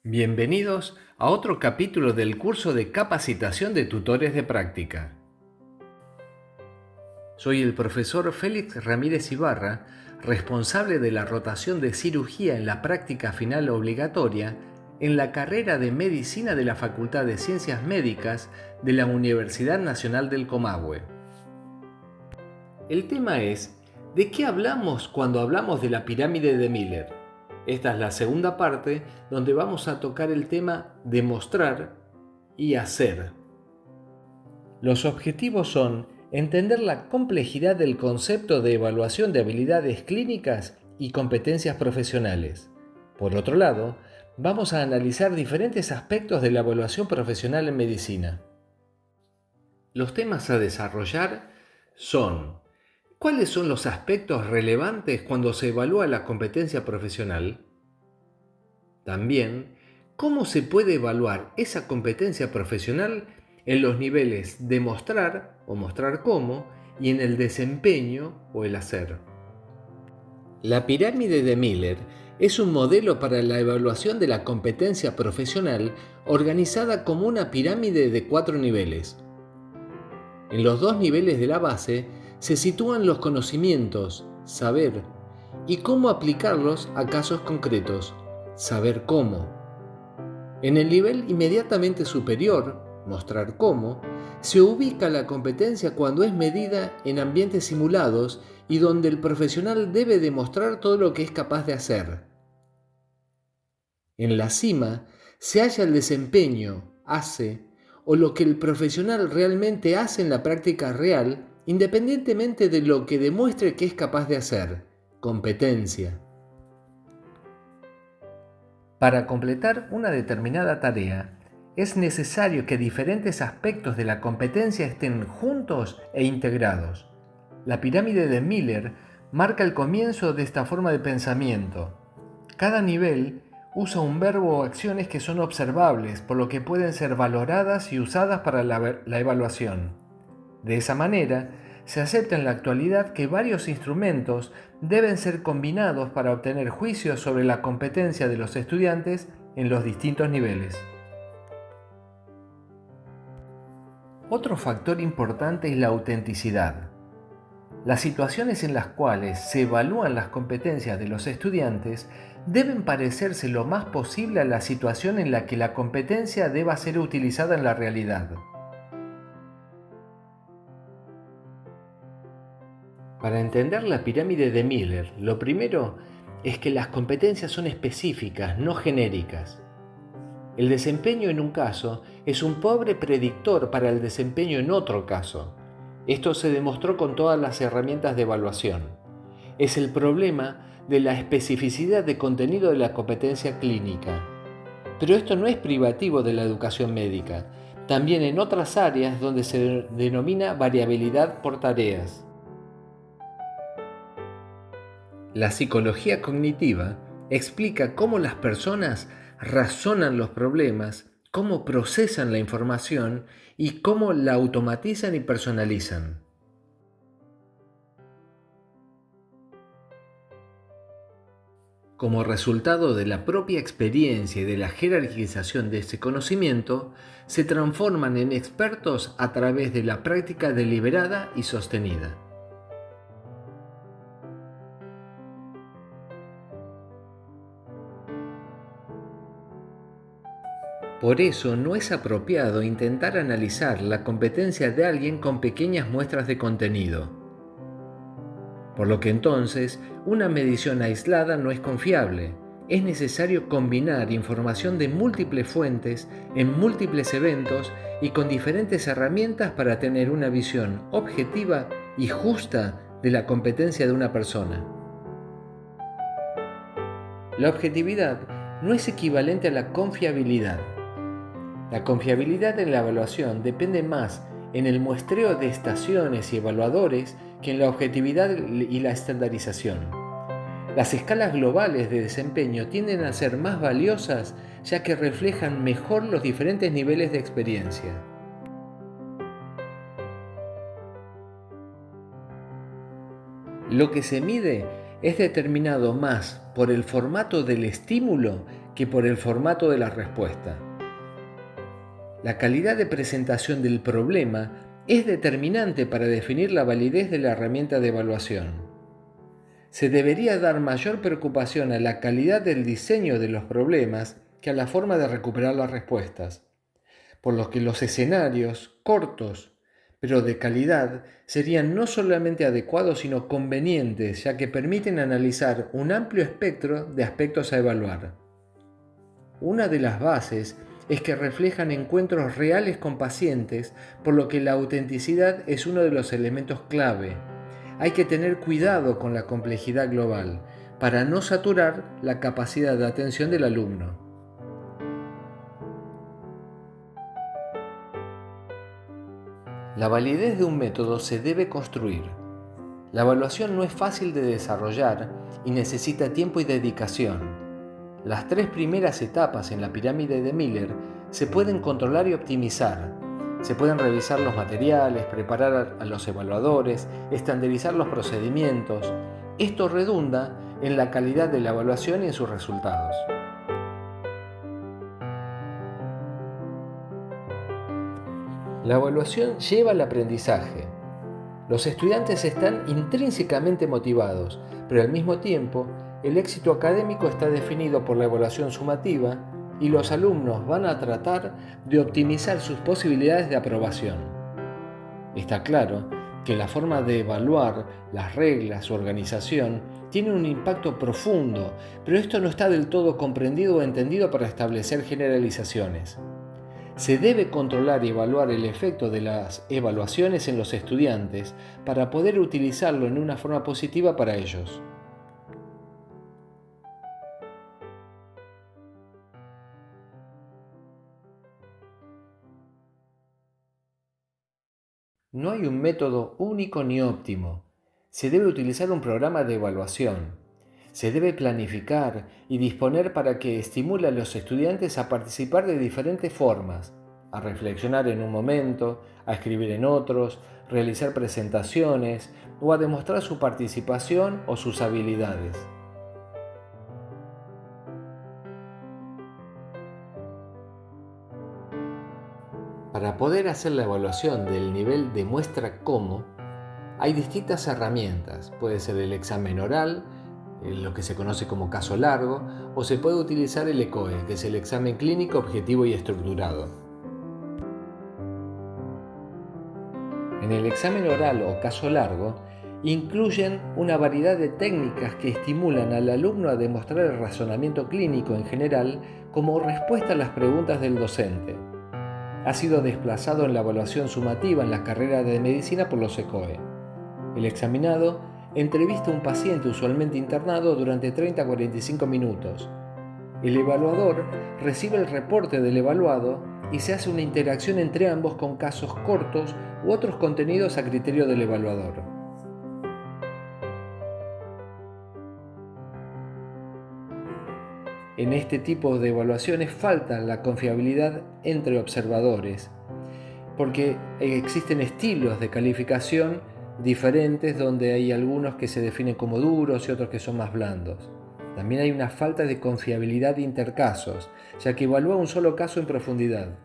Bienvenidos a otro capítulo del curso de capacitación de tutores de práctica. Soy el profesor Félix Ramírez Ibarra, responsable de la rotación de cirugía en la práctica final obligatoria en la carrera de Medicina de la Facultad de Ciencias Médicas de la Universidad Nacional del Comahue. El tema es, ¿de qué hablamos cuando hablamos de la pirámide de Miller? Esta es la segunda parte donde vamos a tocar el tema demostrar y hacer. Los objetivos son entender la complejidad del concepto de evaluación de habilidades clínicas y competencias profesionales. Por otro lado, vamos a analizar diferentes aspectos de la evaluación profesional en medicina. Los temas a desarrollar son: ¿cuáles son los aspectos relevantes cuando se evalúa la competencia profesional? También, ¿cómo se puede evaluar esa competencia profesional en los niveles de mostrar o mostrar cómo y en el desempeño o el hacer? La pirámide de Miller es un modelo para la evaluación de la competencia profesional organizada como una pirámide de 4 niveles. En los 2 niveles de la base se sitúan los conocimientos, saber, y cómo aplicarlos a casos concretos, saber cómo. En el nivel inmediatamente superior, mostrar cómo, se ubica la competencia cuando es medida en ambientes simulados y donde el profesional debe demostrar todo lo que es capaz de hacer. En la cima se halla el desempeño, hace, o lo que el profesional realmente hace en la práctica real, independientemente de lo que demuestre que es capaz de hacer, competencia. Para completar una determinada tarea, es necesario que diferentes aspectos de la competencia estén juntos e integrados. La pirámide de Miller marca el comienzo de esta forma de pensamiento. Cada nivel usa un verbo o acciones que son observables, por lo que pueden ser valoradas y usadas para la evaluación. De esa manera, se acepta en la actualidad que varios instrumentos deben ser combinados para obtener juicios sobre la competencia de los estudiantes en los distintos niveles. Otro factor importante es la autenticidad. Las situaciones en las cuales se evalúan las competencias de los estudiantes deben parecerse lo más posible a la situación en la que la competencia deba ser utilizada en la realidad. Para entender la pirámide de Miller, lo primero es que las competencias son específicas, no genéricas. El desempeño en un caso es un pobre predictor para el desempeño en otro caso. Esto se demostró con todas las herramientas de evaluación. Es el problema de la especificidad de contenido de la competencia clínica. Pero esto no es privativo de la educación médica, también en otras áreas donde se denomina variabilidad por tareas. La psicología cognitiva explica cómo las personas razonan los problemas, cómo procesan la información y cómo la automatizan y personalizan. Como resultado de la propia experiencia y de la jerarquización de ese conocimiento, se transforman en expertos a través de la práctica deliberada y sostenida. Por eso no es apropiado intentar analizar la competencia de alguien con pequeñas muestras de contenido. Por lo que entonces, una medición aislada no es confiable. Es necesario combinar información de múltiples fuentes, en múltiples eventos y con diferentes herramientas para tener una visión objetiva y justa de la competencia de una persona. La objetividad no es equivalente a la confiabilidad. La confiabilidad en la evaluación depende más en el muestreo de estaciones y evaluadores que en la objetividad y la estandarización. Las escalas globales de desempeño tienden a ser más valiosas ya que reflejan mejor los diferentes niveles de experiencia. Lo que se mide es determinado más por el formato del estímulo que por el formato de la respuesta. La calidad de presentación del problema es determinante para definir la validez de la herramienta de evaluación. Se debería dar mayor preocupación a la calidad del diseño de los problemas que a la forma de recuperar las respuestas, por lo que los escenarios cortos, pero de calidad, serían no solamente adecuados sino convenientes, ya que permiten analizar un amplio espectro de aspectos a evaluar. Una de las bases es que reflejan encuentros reales con pacientes, por lo que la autenticidad es uno de los elementos clave. Hay que tener cuidado con la complejidad global, para no saturar la capacidad de atención del alumno. La validez de un método se debe construir. La evaluación no es fácil de desarrollar y necesita tiempo y dedicación. Las 3 primeras etapas en la pirámide de Miller se pueden controlar y optimizar. Se pueden revisar los materiales, preparar a los evaluadores, estandarizar los procedimientos. Esto redunda en la calidad de la evaluación y en sus resultados. La evaluación lleva al aprendizaje. Los estudiantes están intrínsecamente motivados, pero al mismo tiempo, el éxito académico está definido por la evaluación sumativa y los alumnos van a tratar de optimizar sus posibilidades de aprobación. Está claro que la forma de evaluar, las reglas, su organización, tiene un impacto profundo, pero esto no está del todo comprendido o entendido para establecer generalizaciones. Se debe controlar y evaluar el efecto de las evaluaciones en los estudiantes para poder utilizarlo en una forma positiva para ellos. No hay un método único ni óptimo. Se debe utilizar un programa de evaluación. Se debe planificar y disponer para que estimule a los estudiantes a participar de diferentes formas, a reflexionar en un momento, a escribir en otros, realizar presentaciones o a demostrar su participación o sus habilidades. Para poder hacer la evaluación del nivel de muestra cómo, hay distintas herramientas. Puede ser el examen oral, lo que se conoce como caso largo, o se puede utilizar el ECOE, que es el examen clínico objetivo y estructurado. En el examen oral o caso largo, incluyen una variedad de técnicas que estimulan al alumno a demostrar el razonamiento clínico en general como respuesta a las preguntas del docente. Ha sido desplazado en la evaluación sumativa en la carrera de medicina por los ECOE. El examinado entrevista a un paciente usualmente internado durante 30 a 45 minutos. El evaluador recibe el reporte del evaluado y se hace una interacción entre ambos con casos cortos u otros contenidos a criterio del evaluador. En este tipo de evaluaciones falta la confiabilidad entre observadores, porque existen estilos de calificación diferentes donde hay algunos que se definen como duros y otros que son más blandos. También hay una falta de confiabilidad intercasos, ya que evalúa un solo caso en profundidad.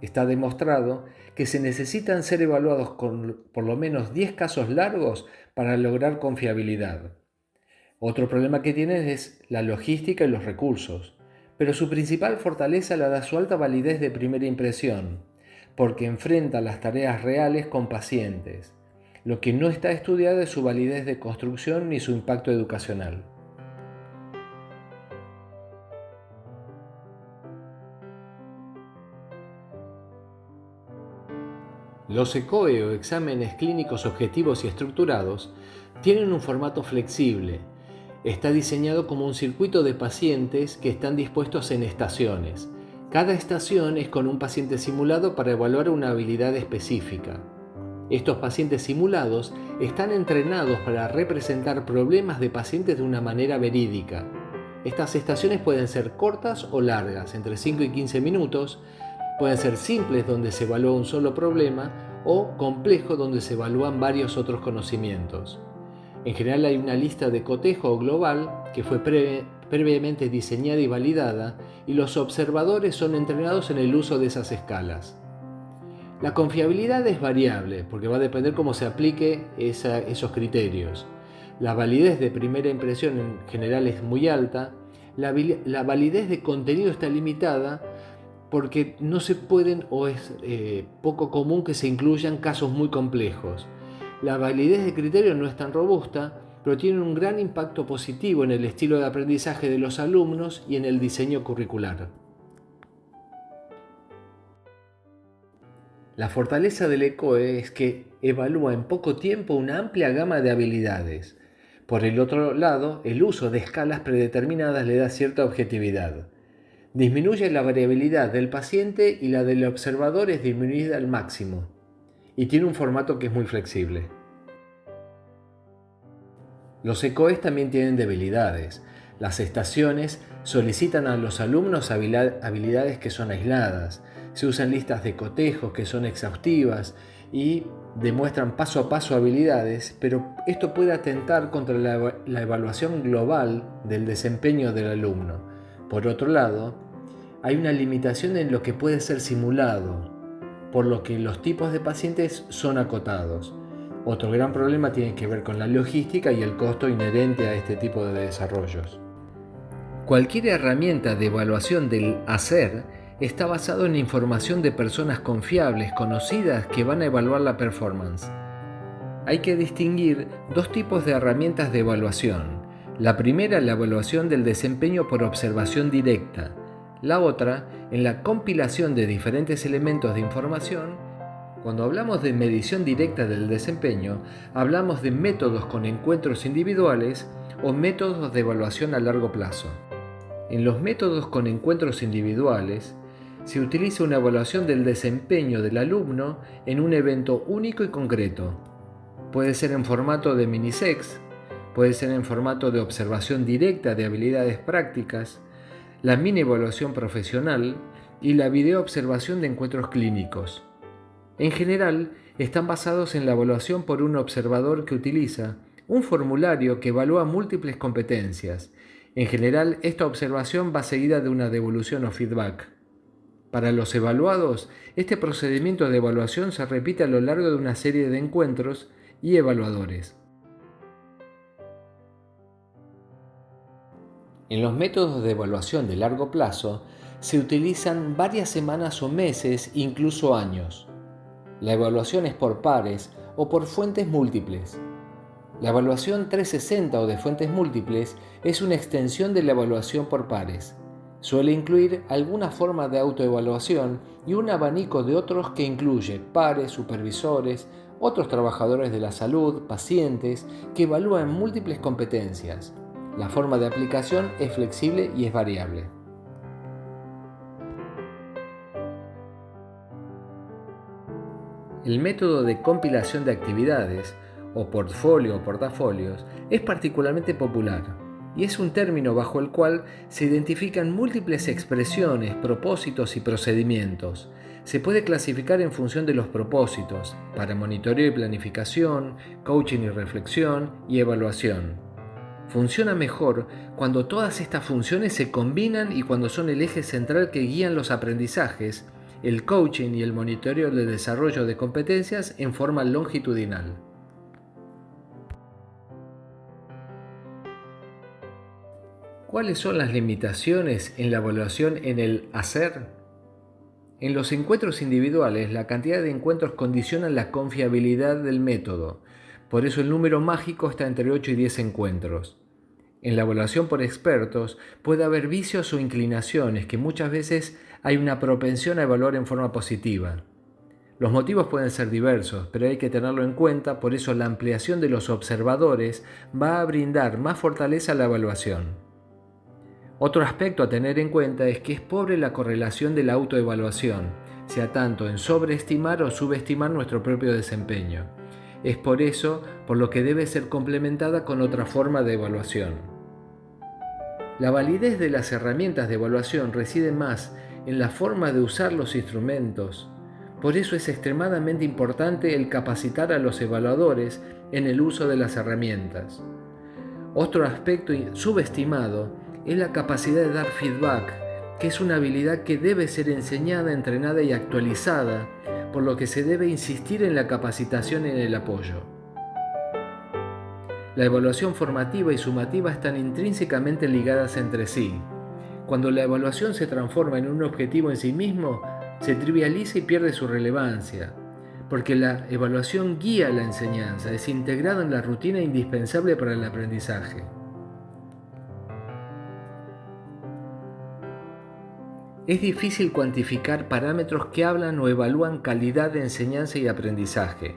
Está demostrado que se necesitan ser evaluados con por lo menos 10 casos largos para lograr confiabilidad. Otro problema que tienen es la logística y los recursos, pero su principal fortaleza la da su alta validez de primera impresión, porque enfrenta las tareas reales con pacientes. Lo que no está estudiado es su validez de construcción ni su impacto educacional. Los ECOE o exámenes clínicos objetivos y estructurados tienen un formato flexible. Está diseñado como un circuito de pacientes que están dispuestos en estaciones. Cada estación es con un paciente simulado para evaluar una habilidad específica. Estos pacientes simulados están entrenados para representar problemas de pacientes de una manera verídica. Estas estaciones pueden ser cortas o largas, entre 5 y 15 minutos, pueden ser simples donde se evalúa un solo problema o complejos donde se evalúan varios otros conocimientos. En general hay una lista de cotejo global que fue previamente diseñada y validada, y los observadores son entrenados en el uso de esas escalas. La confiabilidad es variable porque va a depender cómo se aplique esos criterios. La validez de primera impresión en general es muy alta. La validez de contenido está limitada porque no se pueden o es poco común que se incluyan casos muy complejos. La validez de criterio no es tan robusta, pero tiene un gran impacto positivo en el estilo de aprendizaje de los alumnos y en el diseño curricular. La fortaleza del ECOE es que evalúa en poco tiempo una amplia gama de habilidades. Por el otro lado, el uso de escalas predeterminadas le da cierta objetividad. Disminuye la variabilidad del paciente y la del observador es disminuida al máximo. Y tiene un formato que es muy flexible. Los ECOEs también tienen debilidades. Las estaciones solicitan a los alumnos habilidades que son aisladas. Se usan listas de cotejos que son exhaustivas y demuestran paso a paso habilidades, pero esto puede atentar contra la evaluación global del desempeño del alumno. Por otro lado, hay una limitación en lo que puede ser simulado, por lo que los tipos de pacientes son acotados. Otro gran problema tiene que ver con la logística y el costo inherente a este tipo de desarrollos. Cualquier herramienta de evaluación del hacer está basado en información de personas confiables, conocidas, que van a evaluar la performance. Hay que distinguir dos tipos de herramientas de evaluación. La primera, la evaluación del desempeño por observación directa. La otra, en la compilación de diferentes elementos de información. Cuando hablamos de medición directa del desempeño, hablamos de métodos con encuentros individuales o métodos de evaluación a largo plazo. En los métodos con encuentros individuales, se utiliza una evaluación del desempeño del alumno en un evento único y concreto. Puede ser en formato de minisex, puede ser en formato de observación directa de habilidades prácticas, la mini evaluación profesional y la videoobservación de encuentros clínicos. En general, están basados en la evaluación por un observador que utiliza un formulario que evalúa múltiples competencias. En general, esta observación va seguida de una devolución o feedback. Para los evaluados, este procedimiento de evaluación se repite a lo largo de una serie de encuentros y evaluadores. En los métodos de evaluación de largo plazo, se utilizan varias semanas o meses, incluso años. La evaluación es por pares o por fuentes múltiples. La evaluación 360 o de fuentes múltiples es una extensión de la evaluación por pares. Suele incluir alguna forma de autoevaluación y un abanico de otros que incluye pares, supervisores, otros trabajadores de la salud, pacientes, que evalúan múltiples competencias. La forma de aplicación es flexible y es variable. El método de compilación de actividades, o portfolio o portafolios, es particularmente popular y es un término bajo el cual se identifican múltiples expresiones, propósitos y procedimientos. Se puede clasificar en función de los propósitos, para monitoreo y planificación, coaching y reflexión y evaluación. Funciona mejor cuando todas estas funciones se combinan y cuando son el eje central que guían los aprendizajes, el coaching y el monitoreo del desarrollo de competencias en forma longitudinal. ¿Cuáles son las limitaciones en la evaluación en el hacer? En los encuentros individuales, la cantidad de encuentros condiciona la confiabilidad del método. Por eso el número mágico está entre 8 y 10 encuentros. En la evaluación por expertos puede haber vicios o inclinaciones que muchas veces hay una propensión a evaluar en forma positiva. Los motivos pueden ser diversos, pero hay que tenerlo en cuenta, por eso la ampliación de los observadores va a brindar más fortaleza a la evaluación. Otro aspecto a tener en cuenta es que es pobre la correlación de la autoevaluación, sea tanto en sobreestimar o subestimar nuestro propio desempeño. Es por eso por lo que debe ser complementada con otra forma de evaluación. La validez de las herramientas de evaluación reside más en la forma de usar los instrumentos, Por eso es extremadamente importante el capacitar a los evaluadores en el uso de las herramientas. Otro aspecto subestimado es la capacidad de dar feedback, que es una habilidad que debe ser enseñada, entrenada y actualizada, por lo que se debe insistir en la capacitación y en el apoyo. La evaluación formativa y sumativa están intrínsecamente ligadas entre sí. Cuando la evaluación se transforma en un objetivo en sí mismo, se trivializa y pierde su relevancia, porque la evaluación guía la enseñanza, es integrada en la rutina indispensable para el aprendizaje. Es difícil cuantificar parámetros que hablan o evalúan calidad de enseñanza y aprendizaje.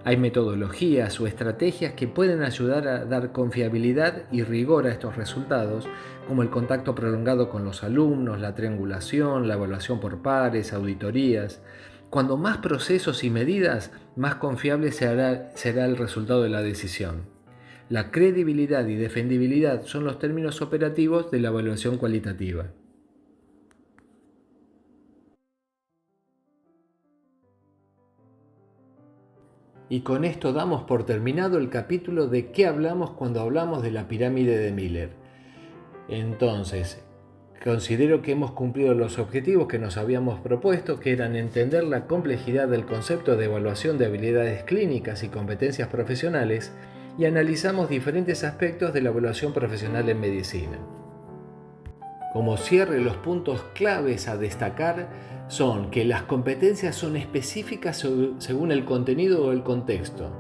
Hay metodologías o estrategias que pueden ayudar a dar confiabilidad y rigor a estos resultados, como el contacto prolongado con los alumnos, la triangulación, la evaluación por pares, auditorías. Cuando más procesos y medidas, más confiable será el resultado de la decisión. La credibilidad y defendibilidad son los términos operativos de la evaluación cualitativa. Y con esto damos por terminado el capítulo de qué hablamos cuando hablamos de la pirámide de Miller. Entonces, considero que hemos cumplido los objetivos que nos habíamos propuesto, que eran entender la complejidad del concepto de evaluación de habilidades clínicas y competencias profesionales, y analizamos diferentes aspectos de la evaluación profesional en medicina. Como cierre, los puntos claves a destacar son que las competencias son específicas según el contenido o el contexto,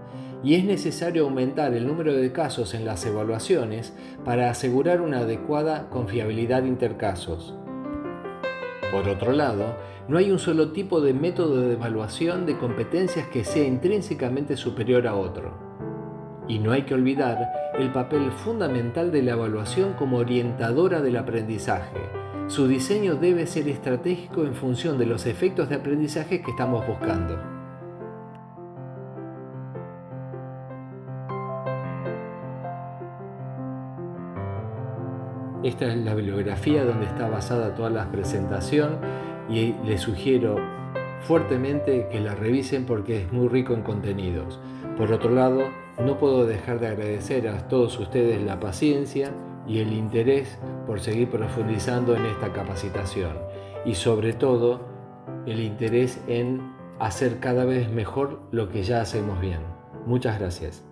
y es necesario aumentar el número de casos en las evaluaciones para asegurar una adecuada confiabilidad intercasos. Por otro lado, no hay un solo tipo de método de evaluación de competencias que sea intrínsecamente superior a otro. Y no hay que olvidar el papel fundamental de la evaluación como orientadora del aprendizaje. Su diseño debe ser estratégico en función de los efectos de aprendizaje que estamos buscando. Esta es la bibliografía donde está basada toda la presentación y les sugiero fuertemente que la revisen porque es muy rico en contenidos. Por otro lado, no puedo dejar de agradecer a todos ustedes la paciencia y el interés por seguir profundizando en esta capacitación y sobre todo el interés en hacer cada vez mejor lo que ya hacemos bien. Muchas gracias.